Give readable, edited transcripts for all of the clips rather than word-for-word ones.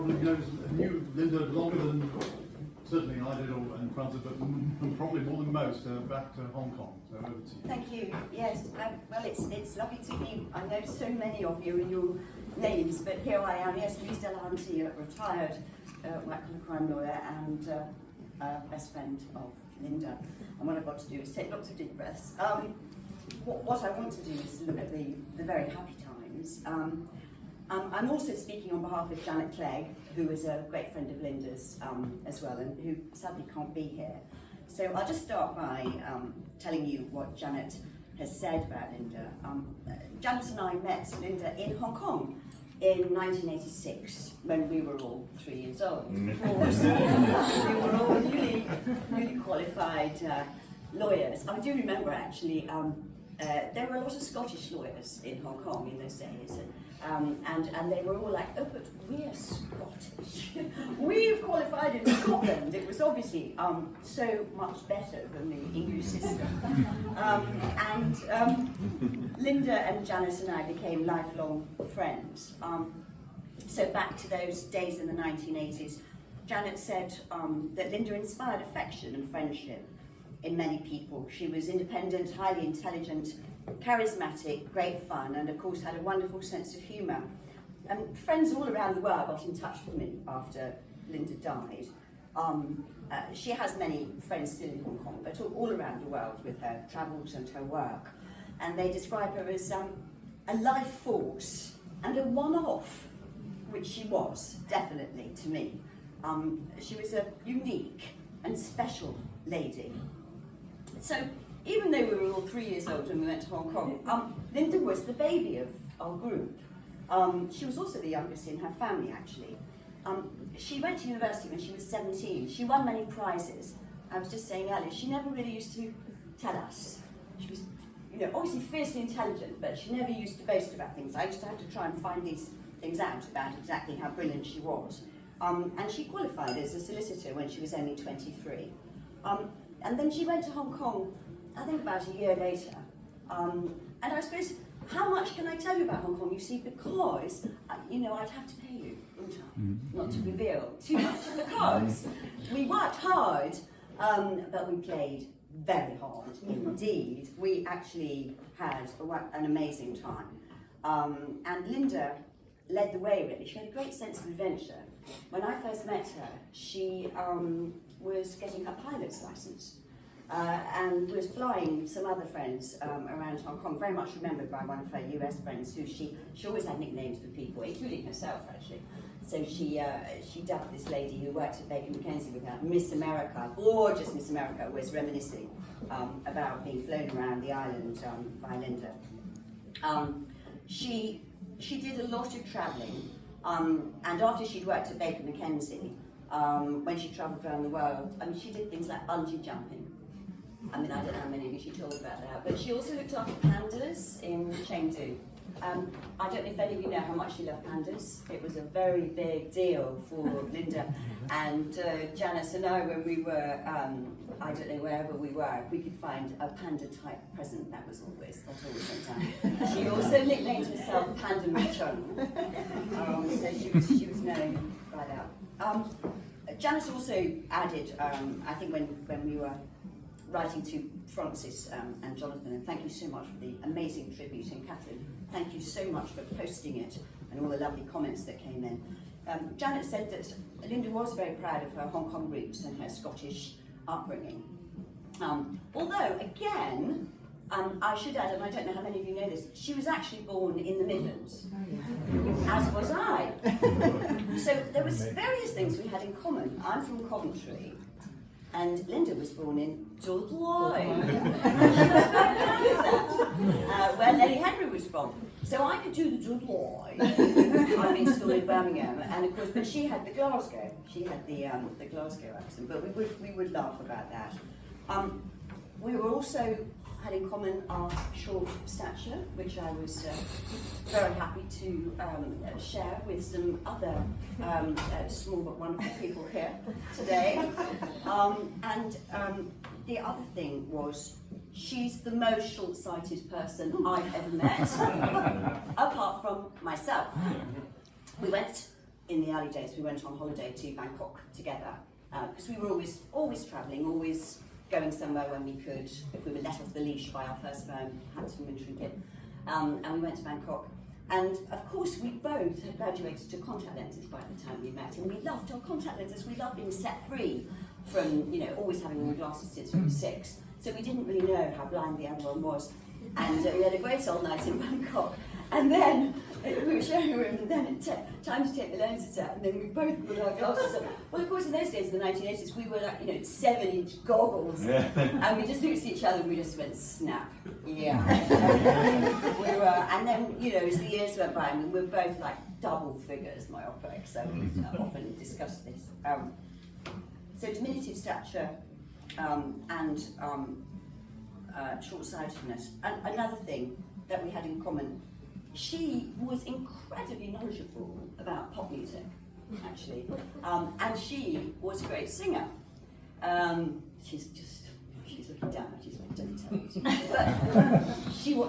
probably knew Linda longer than certainly I did, and Francis, but probably more than most, back to Hong Kong. So over to you. Thank you. Yes, well, it's lovely to be. I know so many of you in your names, but here I am. Yes, Louise Delahanty, a retired white-collar crime lawyer and best friend of Linda. And what I've got to do is take lots of deep breaths. What I want to do is look at the very happy times. I'm also speaking on behalf of Janet Clegg, who is a great friend of Linda's as well, and who sadly can't be here. So I'll just start by telling you what Janet has said about Linda. Janet and I met Linda in Hong Kong in 1986, when we were all 3 years old. Of course, we were all newly qualified lawyers. I do remember actually, there were a lot of Scottish lawyers in Hong Kong in those days, and they were all like, oh, but we're Scottish. We've qualified in Scotland. It was obviously so much better than the English system. Linda and Janice and I became lifelong friends. So back to those days in the 1980s, Janet said that Linda inspired affection and friendship in many people. She was independent, highly intelligent, charismatic, great fun, and of course had a wonderful sense of humour. And friends all around the world got in touch with me after Linda died. She has many friends still in Hong Kong, but all around the world with her travels and her work. And they describe her as a life force and a one-off, which she was, definitely, to me. She was a unique and special lady. So, even though we were all 3 years old when we went to Hong Kong, Linda was the baby of our group. She was also the youngest in her family, actually. She went to university when she was 17. She won many prizes. I was just saying earlier, she never really used to tell us. She was, obviously fiercely intelligent, but she never used to boast about things. I used to have to try and find these things out about exactly how brilliant she was. And she qualified as a solicitor when she was only 23. And then she went to Hong Kong, I think about a year later. And I suppose, how much can I tell you about Hong Kong? You see, because, I'd have to pay you, wouldn't I? Not to reveal too much, because we worked hard, but we played very hard indeed. We actually had an amazing time. And Linda led the way, really. She had a great sense of adventure. When I first met her, she was getting her pilot's license and was flying with some other friends around Hong Kong, very much remembered by one of her US friends, who she always had nicknames for people, including herself, actually. So she dubbed this lady who worked at Baker McKenzie with her, Miss America, gorgeous Miss America, was reminiscing about being flown around the island by Linda. She did a lot of travelling, and after she'd worked at Baker McKenzie, when she travelled around the world, she did things like bungee jumping. I don't know how many of you she told about that, but she also looked after pandas in Chengdu. I don't know if any of you know how much she loved pandas. It was a very big deal for Linda and Janice and I when we were, I don't know, wherever we were, if we could find a panda-type present, that always went down. She also nicknamed herself Panda Michon, so she was known by that. Janice also added, I think when we were writing to Francis and Jonathan, and thank you so much for the amazing tribute, and Catherine, thank you so much for posting it and all the lovely comments that came in. Janet said that Linda was very proud of her Hong Kong roots and her Scottish upbringing. Although, again, I should add, and I don't know how many of you know this, she was actually born in the Midlands, as was I. So there was various things we had in common. I'm from Coventry, and Linda was born in Dudley, where Nellie Henry was from. So I could do the Dudley. I've been to school in Birmingham, and of course, but she had the Glasgow. She had the Glasgow accent, but we would laugh about that. We were also had in common our short stature, which I was very happy to share with some other small but wonderful people here today. The other thing was, she's the most short-sighted person I've ever met, apart from myself. We went in the early days, we went on holiday to Bangkok together because we were always travelling, always going somewhere when we could. If we were let off the leash by our first firm, Hampton Winthrop and Gibb, and we went to Bangkok. And of course, we both had graduated to contact lenses by the time we met, and we loved our contact lenses. We loved being set free from, always having on glasses since we were 6. So we didn't really know how blind the other one was. And we had a great old night in Bangkok. And then we were showing him, and then time to take the lenses out, and then we both put our glasses on. Well, of course, in those days, in the 1980s, we were like, 7-inch goggles. Yeah. And we just looked at each other and we just went, snap. Yeah. we were, and then, as the years went by, we were both like double figures myopic, so we often discuss this. So diminutive stature and short-sightedness. And another thing that we had in common, she was incredibly knowledgeable about pop music, actually, and she was a great singer. She's looking down, she's like, don't tell me. But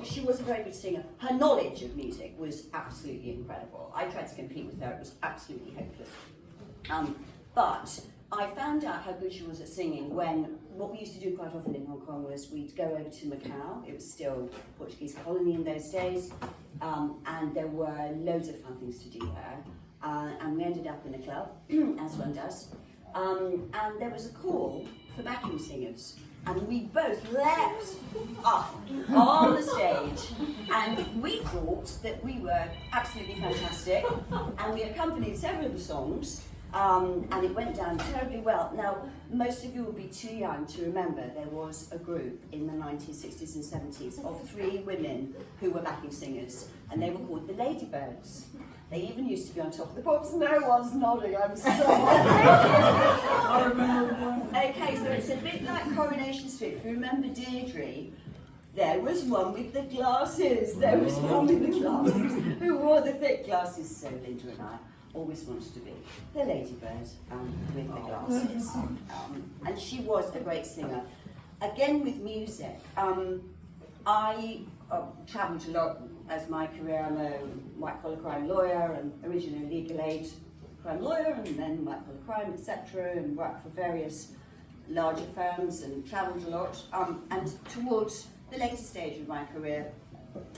she was a very good singer. Her knowledge of music was absolutely incredible. I tried to compete with her, it was absolutely hopeless. But I found out how good she was at singing when, what we used to do quite often in Hong Kong was we'd go over to Macau. It was still a Portuguese colony in those days, and there were loads of fun things to do there. And we ended up in a club, as one does, and there was a call for backing singers. And we both leapt up on the stage, and we thought that we were absolutely fantastic, and we accompanied several of the songs. And it went down terribly well. Now, most of you will be too young to remember there was a group in the 1960s and 70s of 3 women who were backing singers, and they were called the Ladybirds. They even used to be on top of the pops. No one's nodding, I'm sorry. I remember one. Okay, so it's a bit like Coronation Street. If you remember Deirdre, there was one with the glasses. There was one with the glasses. Who wore the thick glasses? So Linda and I always wanted to be the Ladybird with the glasses. And she was a great singer. Again with music, I travelled a lot as my career. I'm a white-collar crime lawyer and originally legal aid crime lawyer, and then white-collar crime, etc., and worked for various larger firms and travelled a lot. And towards the later stage of my career,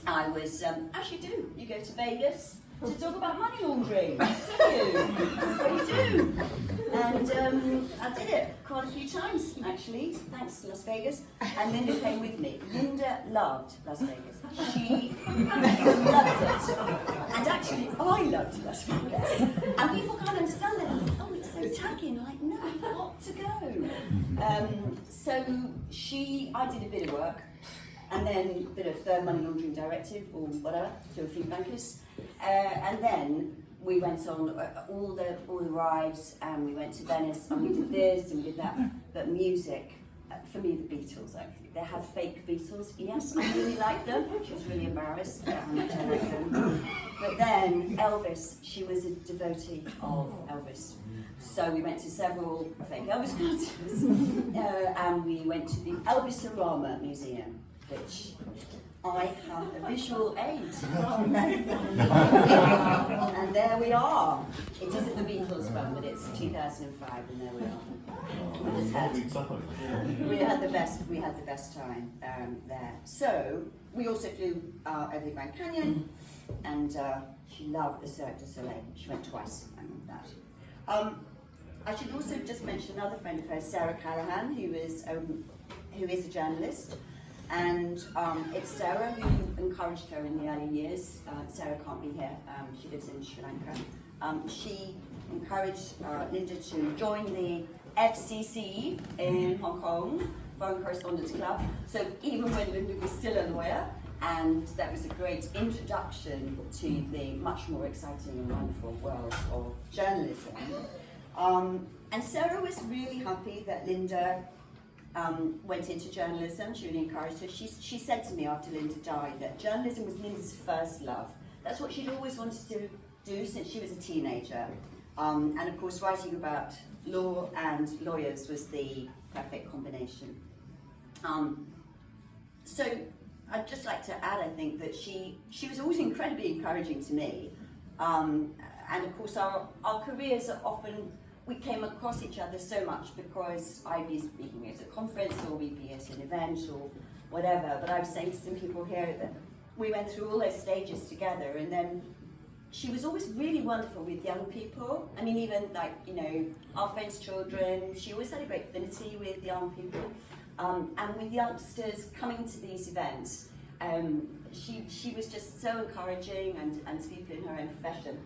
I was, you go to Vegas to talk about money laundering, do you? That's what you do. And I did it quite a few times, actually, thanks to Las Vegas. And Linda came with me. Linda loved Las Vegas. She loved it. And actually, I loved Las Vegas. And people can't understand that. Oh, it's so tacky. And I'm like, no, you've got to go. So I did a bit of work. And then a bit of money laundering directive or whatever to a few bankers. And then we went on all the rides, and we went to Venice, and we did this and we did that. But music, for me, the Beatles, actually. They had fake Beatles, yes, I really liked them. She was really embarrassed about how much I liked them. But then Elvis, she was a devotee of Elvis. So we went to several fake Elvis concerts, and we went to the Elvis-orama Museum, which I have a visual aid from. And there we are. It isn't the Beatles one, but it's 2005, and there we are. We had the best time there. So we also flew over the Grand Canyon, and she loved the Cirque du Soleil. She went twice on that. I should also just mention another friend of hers, Sarah Callahan, who is a journalist. And it's Sarah who encouraged her in the early years. Sarah can't be here, she lives in Sri Lanka. She encouraged Linda to join the FCC in Hong Kong, Foreign Correspondents Club. So even when Linda was still a lawyer, and that was a great introduction to the much more exciting and wonderful world of journalism. And Sarah was really happy that Linda went into journalism. She really encouraged her. She said to me after Linda died that journalism was Linda's first love. That's what she'd always wanted to do since she was a teenager. And of course, writing about law and lawyers was the perfect combination. So I'd just like to add, I think, that she was always incredibly encouraging to me. and of course our careers are often, we came across each other so much because I'd be speaking at a conference or we'd be at an event or whatever, but I was saying to some people here that we went through all those stages together, and then she was always really wonderful with young people. I mean, even like, you know, our friends' children, she always had a great affinity with young people. And with youngsters coming to these events, she was just so encouraging and to people in her own profession.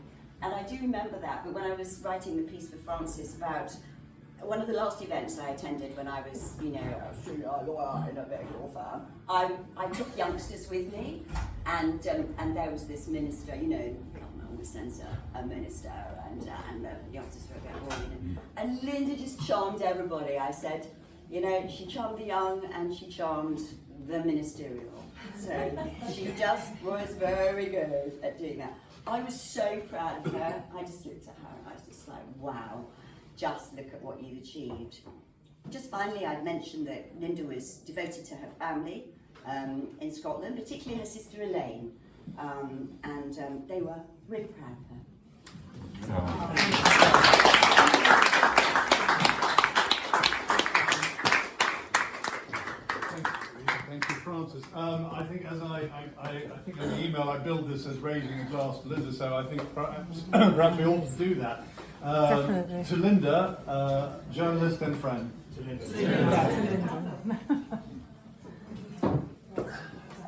And I do remember that, but when I was writing the piece for Francis about one of the last events I attended when I was, you know, a senior lawyer in a big law firm, I took youngsters with me, and there was this minister, you know, always sends a minister, and the youngsters were a bit boring, and Linda just charmed everybody. I said, you know, she charmed the young and she charmed the ministerial. So she just was very good at doing that. I was so proud of her. I just looked at her and I was just like, wow, just look at what you've achieved. Just finally, I'd mentioned that Linda was devoted to her family in Scotland, particularly her sister Elaine, and they were really proud of her. Thank you, Francis. I think as I think in the email I billed this as raising a glass to Linda, so I think perhaps we ought to do that. Definitely. To Linda, journalist and friend. To Linda.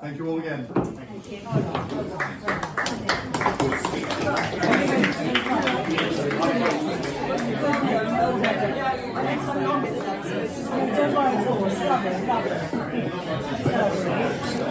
Thank you all again. Thank you.